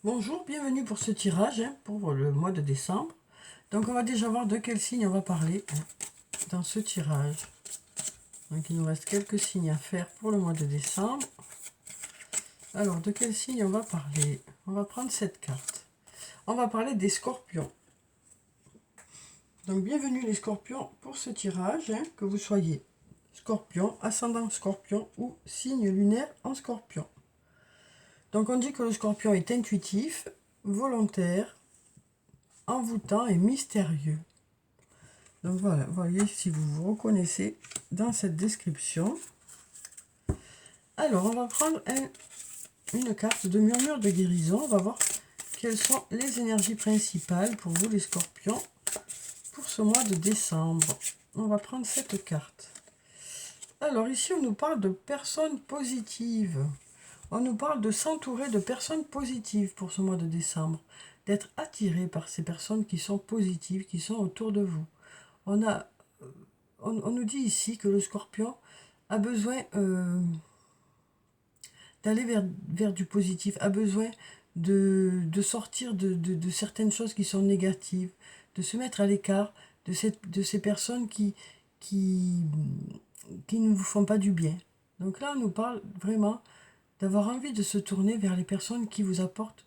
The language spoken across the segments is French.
Bonjour, bienvenue pour ce tirage pour le mois de décembre. Donc on va déjà voir de quel signe on va parler dans ce tirage. Donc il nous reste quelques signes à faire pour le mois de décembre. Alors de quel signe on va parler? On va prendre cette carte. On va parler des scorpions. Donc bienvenue les scorpions pour ce tirage, que vous soyez scorpion, ascendant scorpion ou signe lunaire en scorpion. Donc on dit que le scorpion est intuitif, volontaire, envoûtant et mystérieux. Donc voilà, voyez si vous vous reconnaissez dans cette description. Alors, on va prendre une carte de murmure de guérison. On va voir quelles sont les énergies principales pour vous les scorpions pour ce mois de décembre. On va prendre cette carte. Alors ici, on nous parle de personnes positives. On nous parle de s'entourer de personnes positives pour ce mois de décembre. D'être attiré par ces personnes qui sont positives, qui sont autour de vous. On nous dit ici que le scorpion a besoin d'aller vers du positif, a besoin de sortir de certaines choses qui sont négatives, de se mettre à l'écart de ces personnes qui ne vous font pas du bien. Donc là, on nous parle vraiment d'avoir envie de se tourner vers les personnes qui vous apportent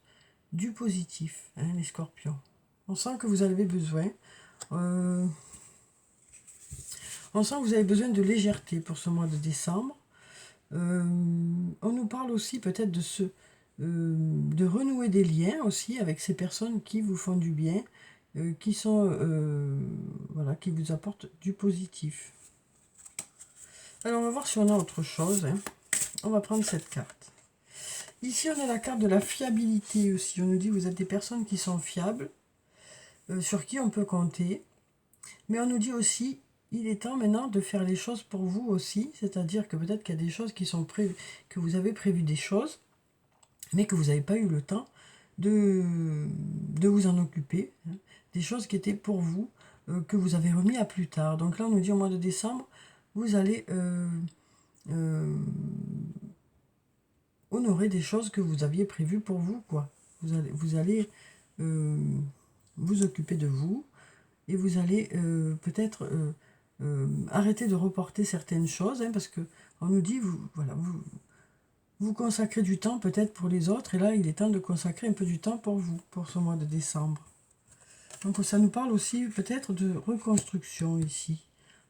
du positif, les scorpions. On sent que vous avez besoin. On sent que vous avez besoin de légèreté pour ce mois de décembre. On nous parle aussi peut-être de renouer des liens aussi avec ces personnes qui vous font du bien, qui vous apportent du positif. Alors on va voir si on a autre chose. On va prendre cette carte. Ici on a la carte de la fiabilité aussi. On nous dit que vous êtes des personnes qui sont fiables, sur qui on peut compter. Mais on nous dit aussi il est temps maintenant de faire les choses pour vous aussi, c'est-à-dire que peut-être qu'il y a des choses qui sont prévues, que vous avez prévu des choses, mais que vous n'avez pas eu le temps de vous en occuper, des choses qui étaient pour vous, que vous avez remis à plus tard. Donc là, on nous dit au mois de décembre, vous allez honorer des choses que vous aviez prévues pour vous, quoi. Vous allez vous occuper de vous, et vous allez peut-être arrêter de reporter certaines choses, parce que on nous dit, vous consacrez du temps peut-être pour les autres, et là il est temps de consacrer un peu du temps pour vous, pour ce mois de décembre. Donc ça nous parle aussi peut-être de reconstruction ici.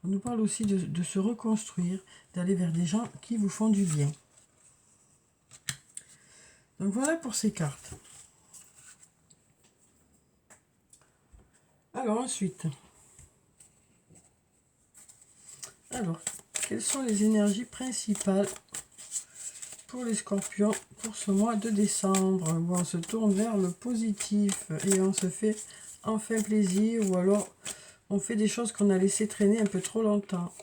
On nous parle aussi de se reconstruire, d'aller vers des gens qui vous font du bien. Donc voilà pour ces cartes. Alors ensuite, quelles sont les énergies principales pour les scorpions pour ce mois de décembre? Bon, on se tourne vers le positif et on se fait enfin plaisir, ou alors on fait des choses qu'on a laissé traîner un peu trop longtemps.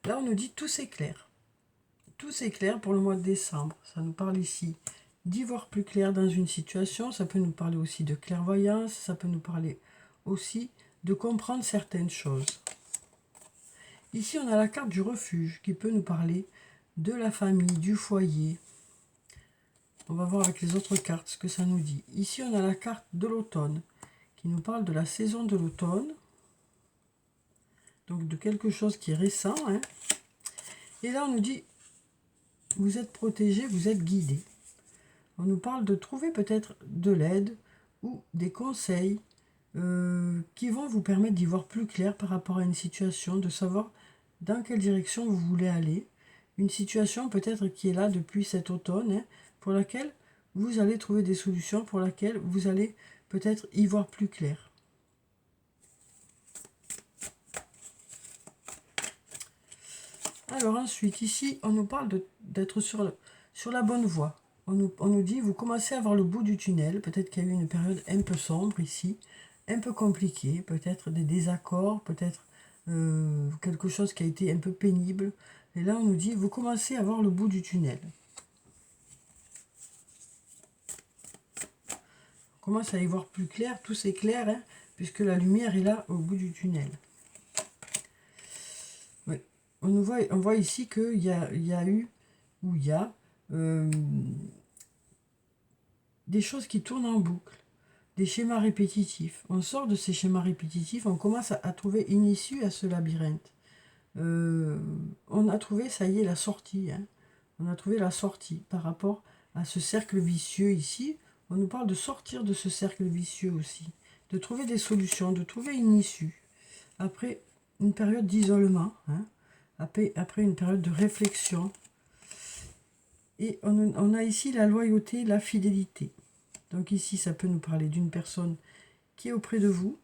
Là, on nous dit tout s'éclaire. Tout s'éclaire pour le mois de décembre. Ça nous parle ici d'y voir plus clair dans une situation. Ça peut nous parler aussi de clairvoyance. Ça peut nous parler aussi de comprendre certaines choses. Ici, on a la carte du refuge qui peut nous parler de la famille, du foyer. On va voir avec les autres cartes ce que ça nous dit. Ici, on a la carte de l'automne qui nous parle de la saison de l'automne. Donc, de quelque chose qui est récent. Et là, on nous dit, vous êtes protégé, vous êtes guidé. On nous parle de trouver peut-être de l'aide ou des conseils qui vont vous permettre d'y voir plus clair par rapport à une situation, de savoir dans quelle direction vous voulez aller. Une situation peut-être qui est là depuis cet automne, pour laquelle vous allez trouver des solutions, pour laquelle vous allez peut-être y voir plus clair. Alors ensuite, ici, on nous parle d'être sur la bonne voie. On nous dit, vous commencez à voir le bout du tunnel. Peut-être qu'il y a eu une période un peu sombre ici, un peu compliquée, peut-être des désaccords, peut-être quelque chose qui a été un peu pénible. Et là, on nous dit, vous commencez à voir le bout du tunnel. On commence à y voir plus clair, tout s'éclaire, puisque la lumière est là au bout du tunnel. Oui. On voit ici qu'il y a eu, ou il y a des choses qui tournent en boucle, des schémas répétitifs. On sort de ces schémas répétitifs, on commence à trouver une issue à ce labyrinthe. On a trouvé, ça y est, la sortie. Hein. On a trouvé la sortie par rapport à ce cercle vicieux ici. On nous parle de sortir de ce cercle vicieux aussi, de trouver des solutions, de trouver une issue. Après une période d'isolement, hein, après une période de réflexion. Et on a ici la loyauté, la fidélité. Donc ici, ça peut nous parler d'une personne qui est auprès de vous.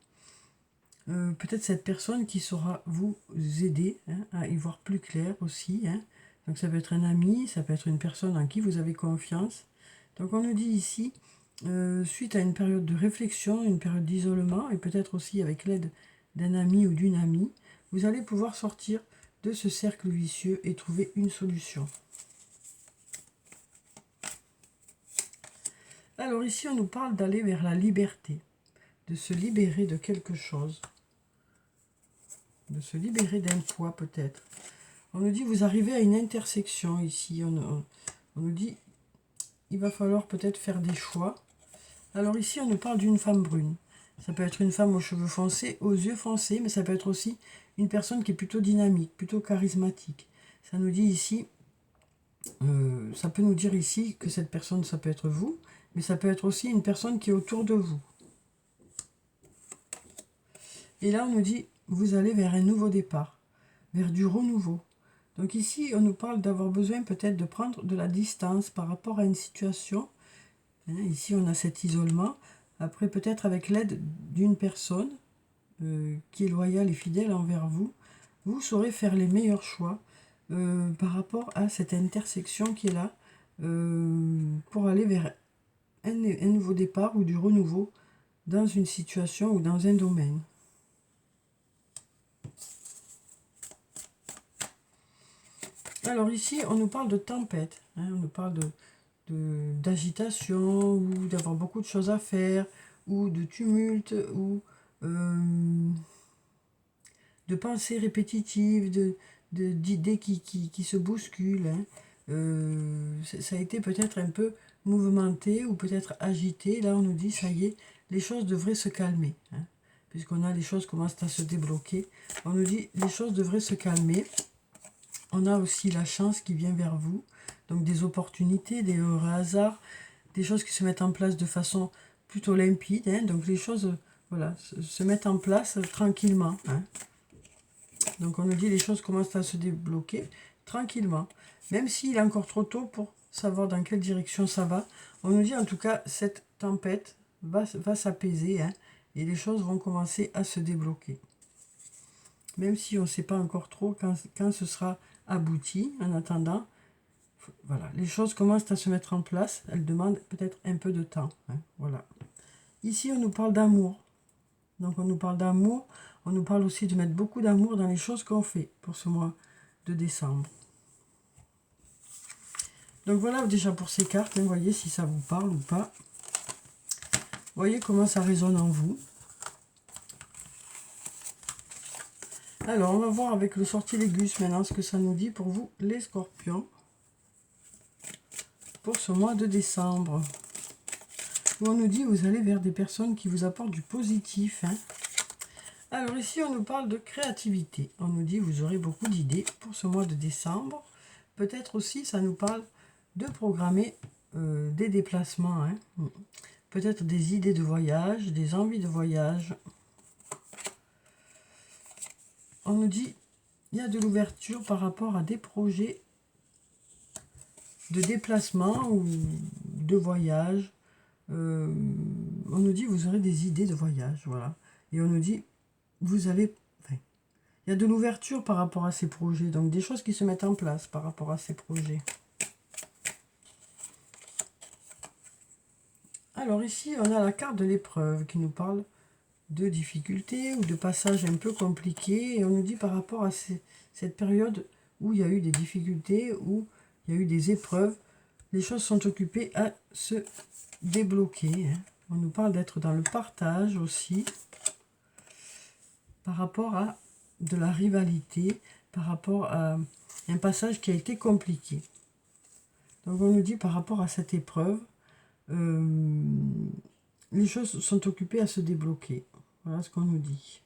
Peut-être cette personne qui saura vous aider, hein, à y voir plus clair aussi. Hein. Donc ça peut être un ami, ça peut être une personne en qui vous avez confiance. Donc on nous dit ici, suite à une période de réflexion, une période d'isolement, et peut-être aussi avec l'aide d'un ami ou d'une amie, vous allez pouvoir sortir de ce cercle vicieux et trouver une solution. Alors ici, on nous parle d'aller vers la liberté, de se libérer de quelque chose, de se libérer d'un poids peut-être. On nous dit, vous arrivez à une intersection ici, on nous dit, il va falloir peut-être faire des choix. Alors ici, on nous parle d'une femme brune. Ça peut être une femme aux cheveux foncés, aux yeux foncés, mais ça peut être aussi une personne qui est plutôt dynamique, plutôt charismatique. Ça nous dit ici, ça peut nous dire ici que cette personne, ça peut être vous, mais ça peut être aussi une personne qui est autour de vous. Et là, on nous dit, vous allez vers un nouveau départ, vers du renouveau. Donc ici, on nous parle d'avoir besoin peut-être de prendre de la distance par rapport à une situation. Ici, on a cet isolement. Après, peut-être avec l'aide d'une personne qui est loyale et fidèle envers vous, vous saurez faire les meilleurs choix par rapport à cette intersection qui est là pour aller vers un nouveau départ ou du renouveau dans une situation ou dans un domaine. Alors ici, on nous parle de tempête, hein, on nous parle d'agitation ou d'avoir beaucoup de choses à faire ou de tumulte ou de pensées répétitives, d'idées qui se bousculent. Hein. Ça a été peut-être un peu mouvementé ou peut-être agité. Là, on nous dit, ça y est, les choses devraient se calmer. Hein. Puisqu'on a les choses commencent à se débloquer. On nous dit, les choses devraient se calmer. On a aussi la chance qui vient vers vous. Donc des opportunités, des heureux hasards, des choses qui se mettent en place de façon plutôt limpide. Hein. Donc les choses voilà, se mettent en place tranquillement. Hein. Donc on nous dit les choses commencent à se débloquer tranquillement. Même s'il est encore trop tôt pour savoir dans quelle direction ça va. On nous dit en tout cas cette tempête va s'apaiser. Hein, et les choses vont commencer à se débloquer. Même si on ne sait pas encore trop quand ce sera abouti. En attendant, voilà, les choses commencent à se mettre en place. Elles demandent peut-être un peu de temps. Hein, voilà. Ici, on nous parle d'amour. Donc, on nous parle d'amour. On nous parle aussi de mettre beaucoup d'amour dans les choses qu'on fait pour ce mois de décembre. Donc, voilà déjà pour ces cartes. Hein, voyez si ça vous parle ou pas. Voyez comment ça résonne en vous. Alors, on va voir avec le sortilègus maintenant ce que ça nous dit pour vous, les scorpions. Pour ce mois de décembre. Où on nous dit vous allez vers des personnes qui vous apportent du positif. Hein. Alors ici, on nous parle de créativité. On nous dit vous aurez beaucoup d'idées pour ce mois de décembre. Peut-être aussi, ça nous parle de programmer des déplacements. Hein. Peut-être des idées de voyage, des envies de voyage. On nous dit il y a de l'ouverture par rapport à des projets de déplacement ou de voyage. On nous dit vous aurez des idées de voyage, voilà. Et on nous dit vous allez... Enfin, il y a de l'ouverture par rapport à ces projets, donc des choses qui se mettent en place par rapport à ces projets. Alors ici, on a la carte de l'épreuve qui nous parle de difficultés ou de passages un peu compliqués. Et on nous dit par rapport à cette période où il y a eu des difficultés, où il y a eu des épreuves, les choses sont occupées à se débloquer. Hein. On nous parle d'être dans le partage aussi, par rapport à de la rivalité, par rapport à un passage qui a été compliqué. Donc on nous dit par rapport à cette épreuve, les choses sont occupées à se débloquer. Voilà ce qu'on nous dit.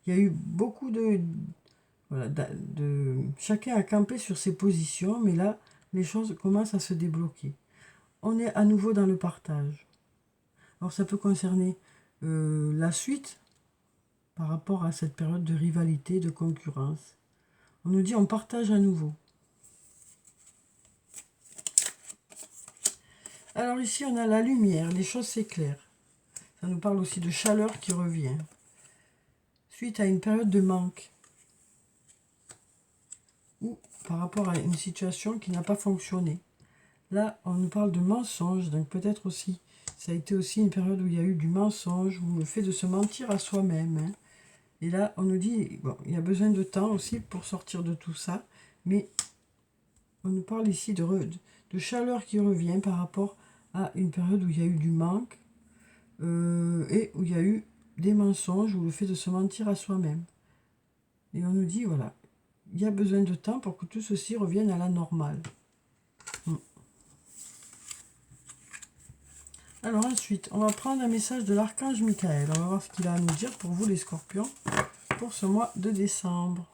Il y a eu beaucoup voilà, chacun a campé sur ses positions, mais là, les choses commencent à se débloquer. On est à nouveau dans le partage. Alors ça peut concerner la suite par rapport à cette période de rivalité, de concurrence. On nous dit on partage à nouveau. Alors ici on a la lumière, les choses s'éclairent. Ça nous parle aussi de chaleur qui revient. Suite à une période de manque. Ou par rapport à une situation qui n'a pas fonctionné. Là on nous parle de mensonge, donc peut-être aussi, ça a été aussi une période où il y a eu du mensonge, ou le fait de se mentir à soi-même. Hein. Et là, on nous dit, bon, il y a besoin de temps aussi pour sortir de tout ça, mais on nous parle ici de chaleur qui revient par rapport à une période où il y a eu du manque et où il y a eu des mensonges ou le fait de se mentir à soi-même. Et on nous dit, voilà, il y a besoin de temps pour que tout ceci revienne à la normale. Alors ensuite, on va prendre un message de l'archange Michael. On va voir ce qu'il a à nous dire pour vous les scorpions pour ce mois de décembre.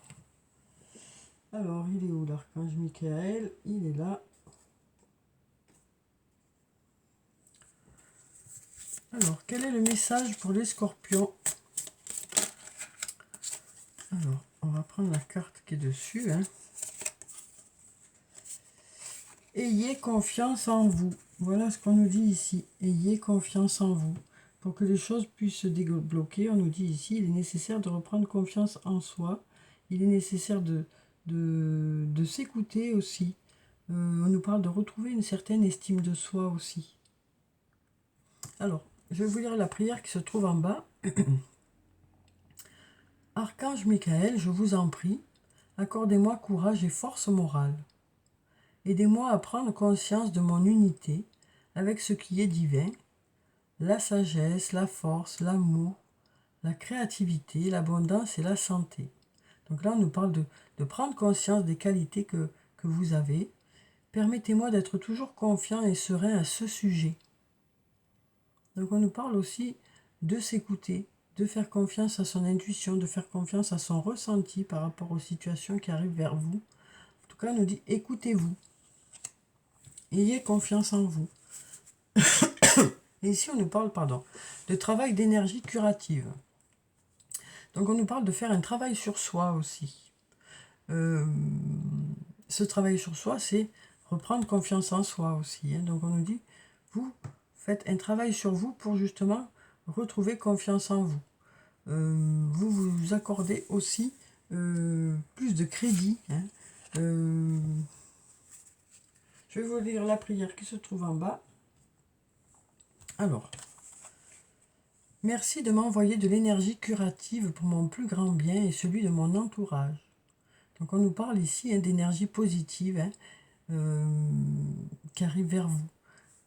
Alors, il est où l'archange Michael? Il est là. Alors, quel est le message pour les scorpions? Alors, on va prendre la carte qui est dessus. Hein. Ayez confiance en vous. Voilà ce qu'on nous dit ici. Ayez confiance en vous. Pour que les choses puissent se débloquer, on nous dit ici, il est nécessaire de reprendre confiance en soi. Il est nécessaire de s'écouter aussi. On nous parle de retrouver une certaine estime de soi aussi. Alors, je vais vous lire la prière qui se trouve en bas. Archange Michael, je vous en prie, accordez-moi courage et force morale. Aidez-moi à prendre conscience de mon unité avec ce qui est divin, la sagesse, la force, l'amour, la créativité, l'abondance et la santé. Donc là, on nous parle de prendre conscience des qualités que vous avez. Permettez-moi d'être toujours confiant et serein à ce sujet. Donc on nous parle aussi de s'écouter, de faire confiance à son intuition, de faire confiance à son ressenti par rapport aux situations qui arrivent vers vous. En tout cas, on nous dit écoutez-vous. Ayez confiance en vous. Et ici, on nous parle, de travail d'énergie curative. Donc on nous parle de faire un travail sur soi aussi. Ce travail sur soi, c'est reprendre confiance en soi aussi. Hein. Donc on nous dit, vous faites un travail sur vous pour justement retrouver confiance en vous. Vous vous accordez aussi plus de crédit. Hein. Je vais vous lire la prière qui se trouve en bas. Alors, merci de m'envoyer de l'énergie curative pour mon plus grand bien et celui de mon entourage. Donc on nous parle ici d'énergie positive qui arrive vers vous.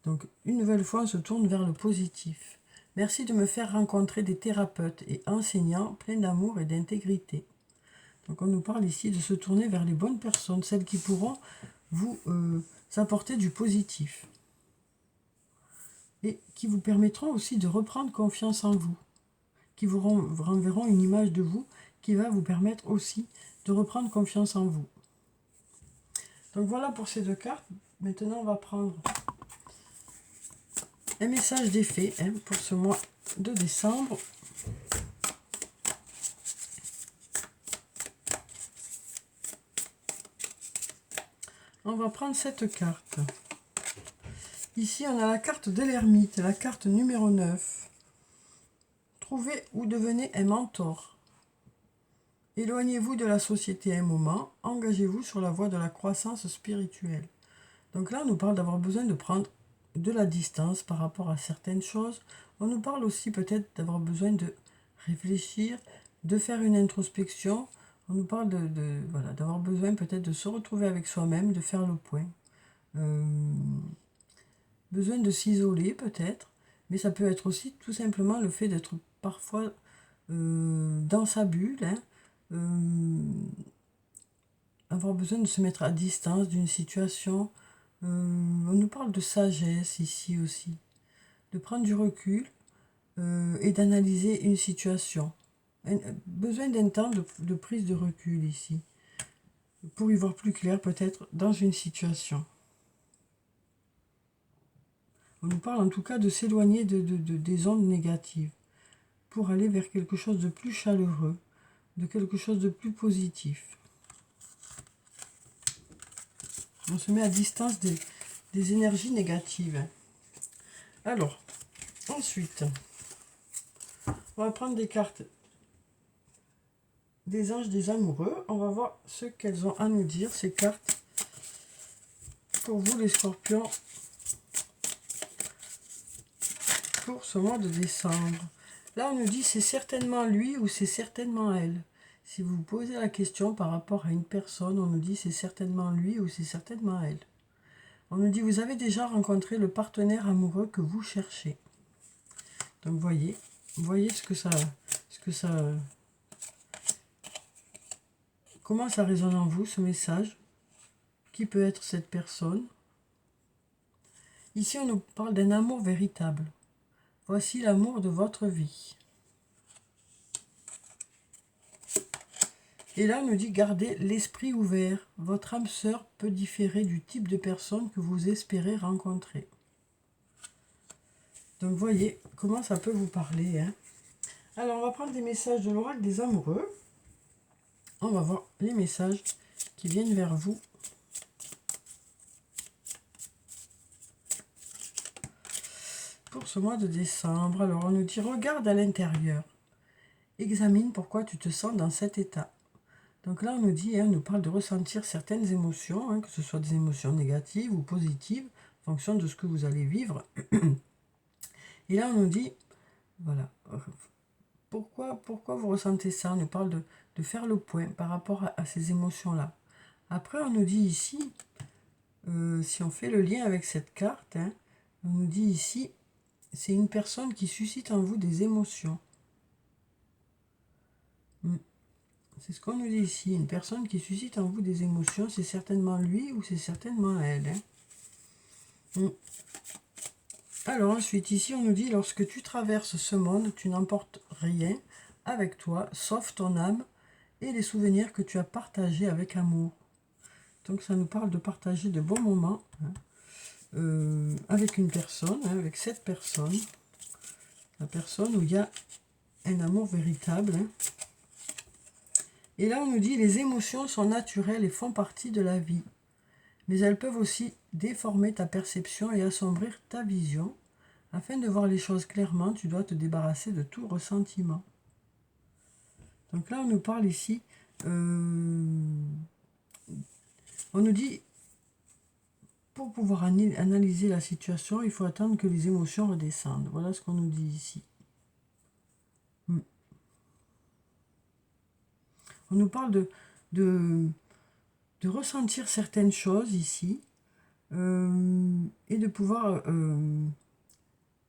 Donc une nouvelle fois, on se tourne vers le positif. Merci de me faire rencontrer des thérapeutes et enseignants pleins d'amour et d'intégrité. Donc on nous parle ici de se tourner vers les bonnes personnes, celles qui pourront vous apporter du positif. Et qui vous permettront aussi de reprendre confiance en vous. Qui vous renverront une image de vous qui va vous permettre aussi de reprendre confiance en vous. Donc voilà pour ces deux cartes. Maintenant on va prendre un message d'effet pour ce mois de décembre. On va prendre cette carte. Ici, on a la carte de l'ermite, la carte numéro 9. Trouvez ou devenez un mentor. Éloignez-vous de la société un moment, engagez-vous sur la voie de la croissance spirituelle. Donc là, on nous parle d'avoir besoin de prendre de la distance par rapport à certaines choses. On nous parle aussi peut-être d'avoir besoin de réfléchir, de faire une introspection. On nous parle d'avoir besoin peut-être de se retrouver avec soi-même, de faire le point. Besoin de s'isoler peut-être, mais ça peut être aussi tout simplement le fait d'être parfois dans sa bulle, avoir besoin de se mettre à distance d'une situation, On nous parle de sagesse ici aussi. De prendre du recul et d'analyser une situation. Besoin d'un temps de prise de recul ici. Pour y voir plus clair peut-être dans une situation. On nous parle en tout cas de s'éloigner des ondes négatives. Pour aller vers quelque chose de plus chaleureux. De quelque chose de plus positif. On se met à distance des énergies négatives. Alors, ensuite, on va prendre des cartes des anges des amoureux. On va voir ce qu'elles ont à nous dire, ces cartes. Pour vous, les scorpions, pour ce mois de décembre. Là, on nous dit c'est certainement lui ou c'est certainement elle. Si vous vous posez la question par rapport à une personne, on nous dit c'est certainement lui ou c'est certainement elle. On nous dit vous avez déjà rencontré le partenaire amoureux que vous cherchez. Donc voyez ce que ça comment ça résonne en vous ce message. Qui peut être cette personne? Ici on nous parle d'un amour véritable. Voici l'amour de votre vie. Et là, on nous dit, gardez l'esprit ouvert. Votre âme sœur peut différer du type de personne que vous espérez rencontrer. Donc, voyez comment ça peut vous parler. Hein. Alors, on va prendre des messages de l'oracle des amoureux. On va voir les messages qui viennent vers vous. Pour ce mois de décembre. Alors, on nous dit, regarde à l'intérieur. Examine pourquoi tu te sens dans cet état. Donc là, on nous dit, on nous parle de ressentir certaines émotions, que ce soit des émotions négatives ou positives, en fonction de ce que vous allez vivre. Et là, on nous dit, voilà, pourquoi vous ressentez ça? On nous parle de faire le point par rapport à ces émotions-là. Après, on nous dit ici, si on fait le lien avec cette carte, on nous dit ici, c'est une personne qui suscite en vous des émotions. C'est ce qu'on nous dit ici. Une personne qui suscite en vous des émotions, c'est certainement lui ou c'est certainement elle. Alors ensuite, ici on nous dit, lorsque tu traverses ce monde, tu n'emportes rien avec toi, sauf ton âme et les souvenirs que tu as partagés avec amour. Donc ça nous parle de partager de bons moments avec une personne, avec cette personne. La personne où il y a un amour véritable. Et là, on nous dit, les émotions sont naturelles et font partie de la vie. Mais elles peuvent aussi déformer ta perception et assombrir ta vision. Afin de voir les choses clairement, tu dois te débarrasser de tout ressentiment. Donc là, on nous parle ici, on nous dit, pour pouvoir analyser la situation, il faut attendre que les émotions redescendent. Voilà ce qu'on nous dit ici. On nous parle de ressentir certaines choses ici et de pouvoir,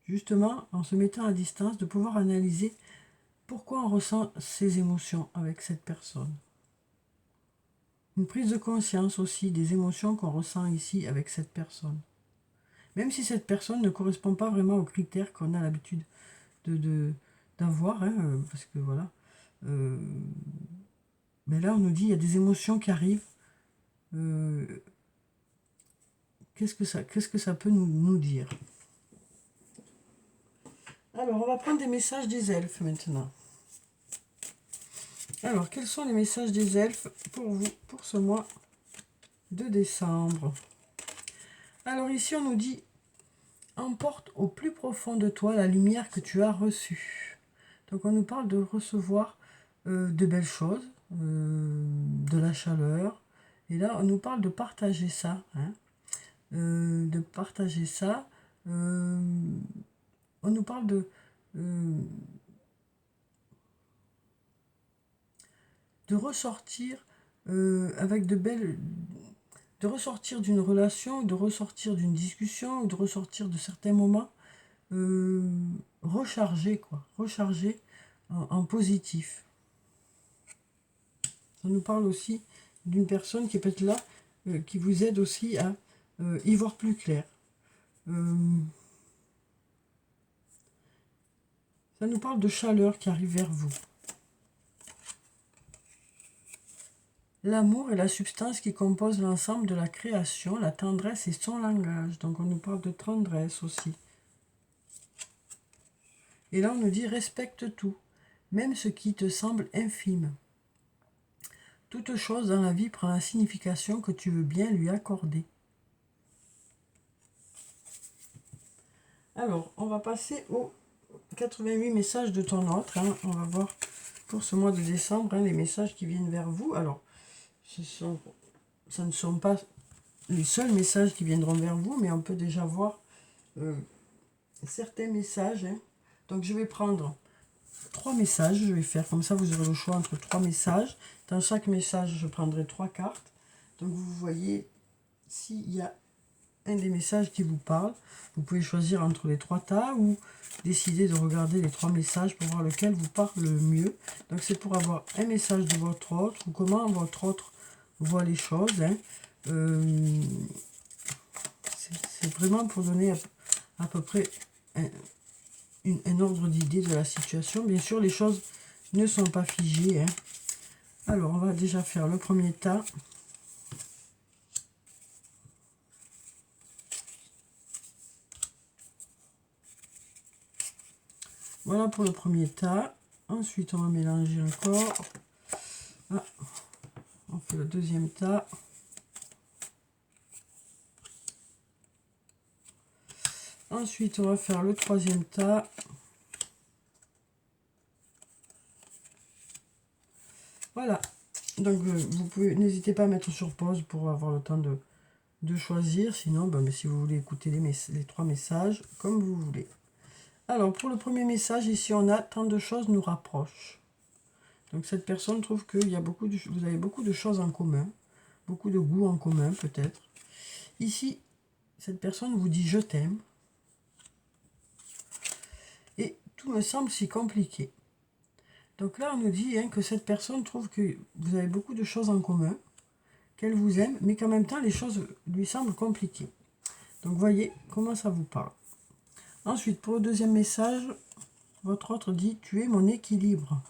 justement, en se mettant à distance, de pouvoir analyser pourquoi on ressent ces émotions avec cette personne. Une prise de conscience aussi des émotions qu'on ressent ici avec cette personne. Même si cette personne ne correspond pas vraiment aux critères qu'on a l'habitude d'avoir, parce que voilà. Mais là, on nous dit, il y a des émotions qui arrivent. Qu'est-ce que ça peut nous dire? Alors, on va prendre des messages des elfes maintenant. Alors, quels sont les messages des elfes pour vous, pour ce mois de décembre? Alors ici, on nous dit, emporte au plus profond de toi la lumière que tu as reçue. Donc, on nous parle de recevoir de belles choses, de la chaleur. Et là, on nous parle de partager ça. De partager ça. On nous parle de ressortir avec de belles... de ressortir d'une relation, de ressortir d'une discussion, de ressortir de certains moments rechargé, quoi. Rechargé en positif. Ça nous parle aussi d'une personne qui peut être là, qui vous aide aussi à y voir plus clair. Ça nous parle de chaleur qui arrive vers vous. L'amour est la substance qui compose l'ensemble de la création, la tendresse est son langage. Donc on nous parle de tendresse aussi. Et là on nous dit respecte tout, même ce qui te semble infime. Toute chose dans la vie prend la signification que tu veux bien lui accorder. Alors, on va passer aux 88 messages de ton autre. Hein. On va voir pour ce mois de décembre les messages qui viennent vers vous. Alors, ça ne sont pas les seuls messages qui viendront vers vous, mais on peut déjà voir certains messages. Hein. Donc, je vais prendre 3 messages. Je vais faire comme ça, vous aurez le choix entre 3 messages. Dans chaque message, je prendrai 3 cartes. Donc, vous voyez s'il y a un des messages qui vous parle. Vous pouvez choisir entre les 3 tas ou décider de regarder les 3 messages pour voir lequel vous parle le mieux. Donc c'est pour avoir un message de votre autre ou comment votre autre voit les choses. Hein. C'est vraiment pour donner à peu près un ordre d'idée de la situation. Bien sûr, les choses ne sont pas figées. Hein. Alors, on va déjà faire le premier tas. Voilà pour le premier tas. Ensuite, on va mélanger encore. Ah, on fait le deuxième tas. Ensuite, on va faire le troisième tas. Voilà. Donc, vous pouvez, n'hésitez pas à mettre sur pause pour avoir le temps de choisir. Sinon, mais si vous voulez écouter les 3 messages, comme vous voulez. Alors, pour le premier message, ici, on a « Tant de choses nous rapprochent ». Donc, cette personne trouve que vous avez beaucoup de choses en commun. Beaucoup de goûts en commun, peut-être. Ici, cette personne vous dit « Je t'aime ». Et tout me semble si compliqué. Donc là, on nous dit que cette personne trouve que vous avez beaucoup de choses en commun, qu'elle vous aime, mais qu'en même temps, les choses lui semblent compliquées. Donc, voyez comment ça vous parle. Ensuite, pour le deuxième message, votre autre dit « Tu es mon équilibre.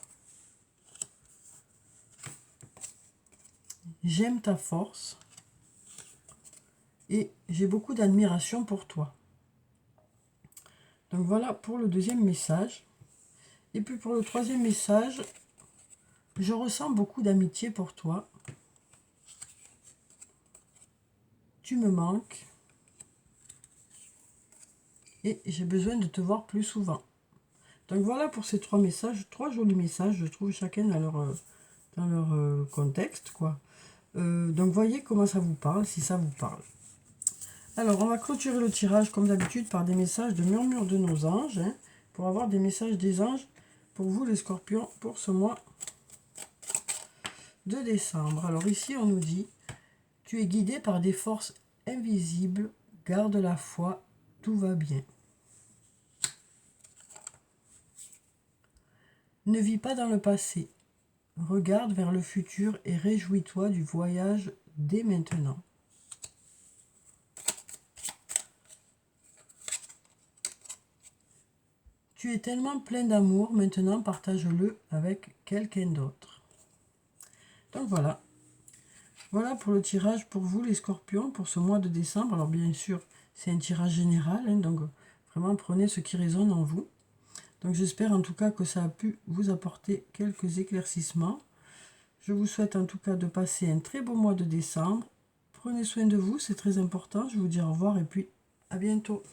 J'aime ta force et j'ai beaucoup d'admiration pour toi. » Donc voilà pour le deuxième message. Et puis pour le troisième message, je ressens beaucoup d'amitié pour toi. Tu me manques. Et j'ai besoin de te voir plus souvent. Donc voilà pour ces 3 messages, 3 jolis messages, je trouve, chacun dans leur contexte, quoi. Donc voyez comment ça vous parle, si ça vous parle. Alors on va clôturer le tirage comme d'habitude par des messages de murmure de nos anges, hein, pour avoir des messages des anges pour vous les scorpions pour ce mois de décembre. Alors ici on nous dit, tu es guidé par des forces invisibles, garde la foi, tout va bien. Ne vis pas dans le passé, regarde vers le futur et réjouis-toi du voyage dès maintenant. Tu es tellement plein d'amour, maintenant partage-le avec quelqu'un d'autre. Donc voilà. Voilà pour le tirage pour vous les scorpions pour ce mois de décembre. Alors bien sûr, c'est un tirage général, hein, donc vraiment prenez ce qui résonne en vous. Donc j'espère en tout cas que ça a pu vous apporter quelques éclaircissements. Je vous souhaite en tout cas de passer un très beau mois de décembre. Prenez soin de vous, c'est très important. Je vous dis au revoir et puis à bientôt.